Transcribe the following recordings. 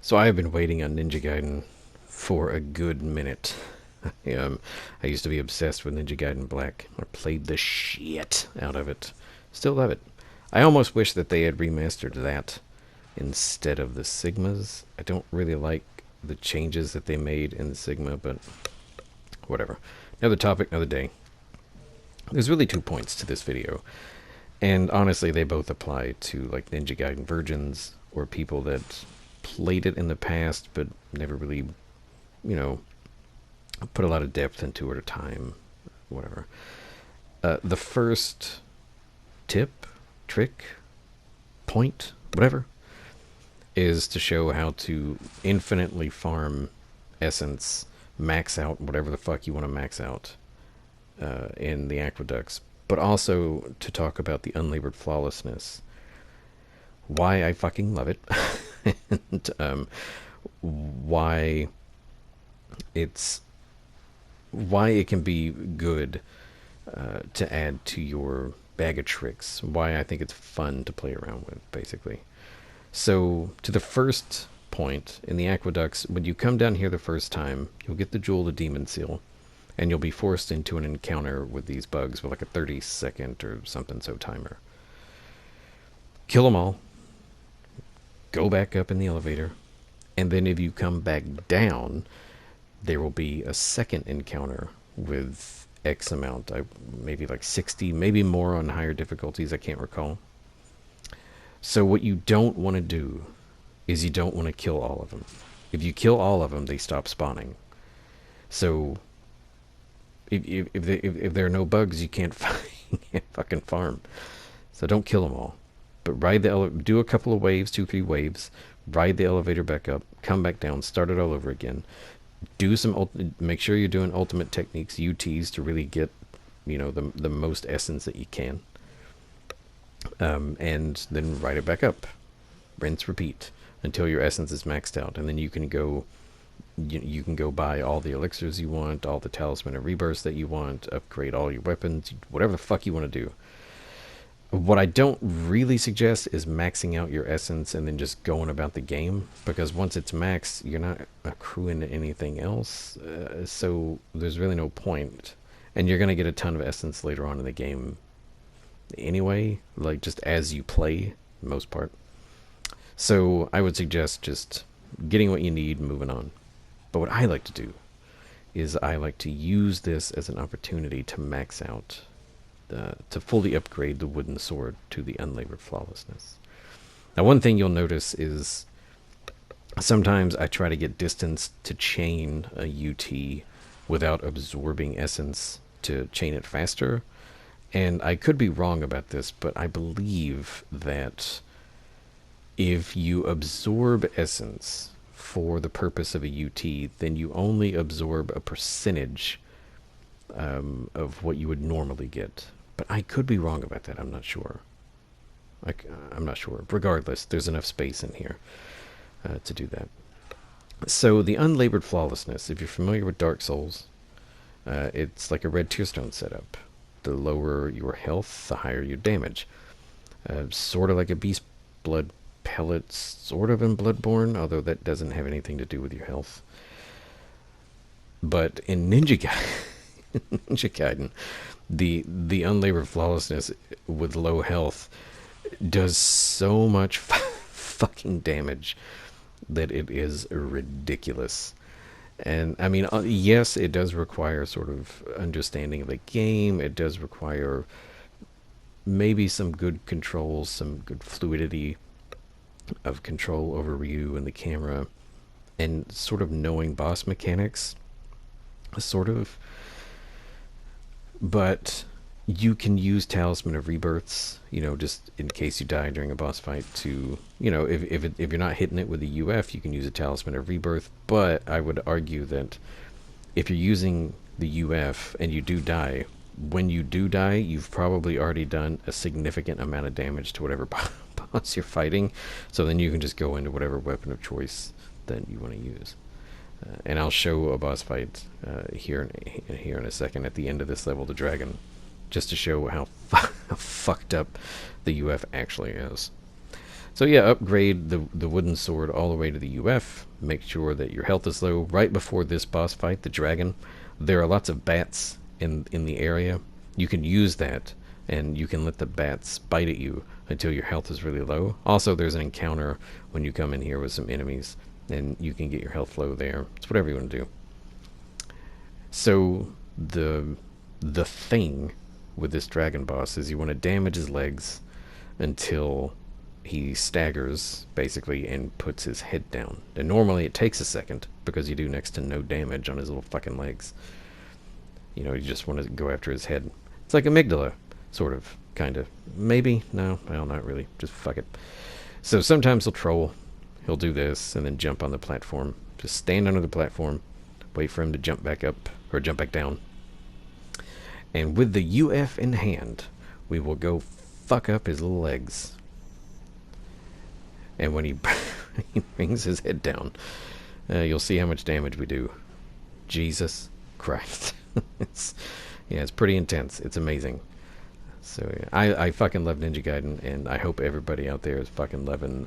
So I have been waiting on Ninja Gaiden for a good minute. I used to be obsessed with Ninja Gaiden Black. I played the shit out of it. Still love it. I almost wish that they had remastered that instead of the Sigmas. I don't really like the changes that they made in the Sigma, but whatever. Another topic, another day. There's really 2 points to this video, and honestly, they both apply to like Ninja Gaiden virgins or people that played it in the past but never really, put a lot of depth into it or time, whatever. The first tip, trick, point, whatever, is to show how to infinitely farm essence, max out whatever the fuck you want to max out in the aqueducts, but also to talk about the unlabored flawlessness. Why I fucking love it, and why it's why it can be good to add to your bag of tricks. Why I think it's fun to play around with, basically. So, to the first point, in the aqueducts, when you come down here the first time, you'll get the Jewel of Demon Seal, and you'll be forced into an encounter with these bugs with like a 30-second or something so timer. Kill them all, go back up in the elevator, and then if you come back down, there will be a second encounter with X amount, maybe like 60, maybe more on higher difficulties, I can't recall. So what you don't want to do is you don't want to kill all of them. If you kill all of them, they stop spawning. So if there are no bugs, you can't fucking farm. So don't kill them all. But ride do a couple of waves, 2-3 waves, ride the elevator back up, come back down, start it all over again. Make sure you're doing ultimate techniques, UTs, to really get, the most essence that you can. And then ride it back up. Rinse, repeat until your essence is maxed out, and then you can go buy all the elixirs you want, all the talisman of rebirths that you want, upgrade all your weapons, whatever the fuck you want to do. What I don't really suggest is maxing out your essence and then just going about the game, because once it's maxed, you're not accruing anything else, so there's really no point. And you're going to get a ton of essence later on in the game anyway, like just as you play, most part. So I would suggest just getting what you need, moving on. But what I like to do is I like to use this as an opportunity to max out, to fully upgrade the wooden sword to the unlabored flawlessness. Now, one thing you'll notice is sometimes I try to get distance to chain a UT without absorbing essence to chain it faster. And I could be wrong about this, but I believe that if you absorb essence for the purpose of a UT, then you only absorb a percentage of what you would normally get. But I could be wrong about that. I'm not sure. I'm not sure. Regardless, there's enough space in here to do that. So the unlabored flawlessness, if you're familiar with Dark Souls, it's like a red tearstone setup. The lower your health, the higher your damage. Sort of like a beast blood pellet, sort of in Bloodborne, although that doesn't have anything to do with your health. But in Ninja Gaiden, the unlabored flawlessness with low health does so much fucking damage that it is ridiculous. And I mean, yes, it does require sort of understanding of the game. It does require maybe some good controls, some good fluidity of control over Ryu and the camera, and sort of knowing boss mechanics, sort of. But you can use Talisman of Rebirths, just in case you die during a boss fight to, if you're not hitting it with a UF, you can use a Talisman of Rebirth. But I would argue that if you're using the UF and you do die, when you do die, you've probably already done a significant amount of damage to whatever boss you're fighting. So then you can just go into whatever weapon of choice that you want to use. And I'll show a boss fight here in a second at the end of this level, the dragon, just to show how fucked up the UF actually is. So yeah, upgrade the wooden sword all the way to the UF. Make sure that your health is low. Right before this boss fight, the dragon, there are lots of bats in the area. You can use that, and you can let the bats bite at you until your health is really low. Also, there's an encounter when you come in here with some enemies, and you can get your health low there. It's whatever you want to do. So the thing with this dragon boss is you want to damage his legs until he staggers, basically, and puts his head down. And normally it takes a second, because you do next to no damage on his little fucking legs. You know, you just want to go after his head. It's like amygdala, sort of, kind of. Maybe? No, well, not really. Just fuck it. So sometimes he'll troll. He'll do this, and then jump on the platform. Just stand under the platform, wait for him to jump back up, or jump back down. And with the UF in hand, we will go fuck up his little legs. And when he, he brings his head down, you'll see how much damage we do. Jesus Christ. it's pretty intense. It's amazing. So yeah, I fucking love Ninja Gaiden, and I hope everybody out there is fucking loving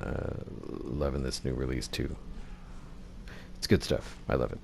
this new release too. It's good stuff. I love it.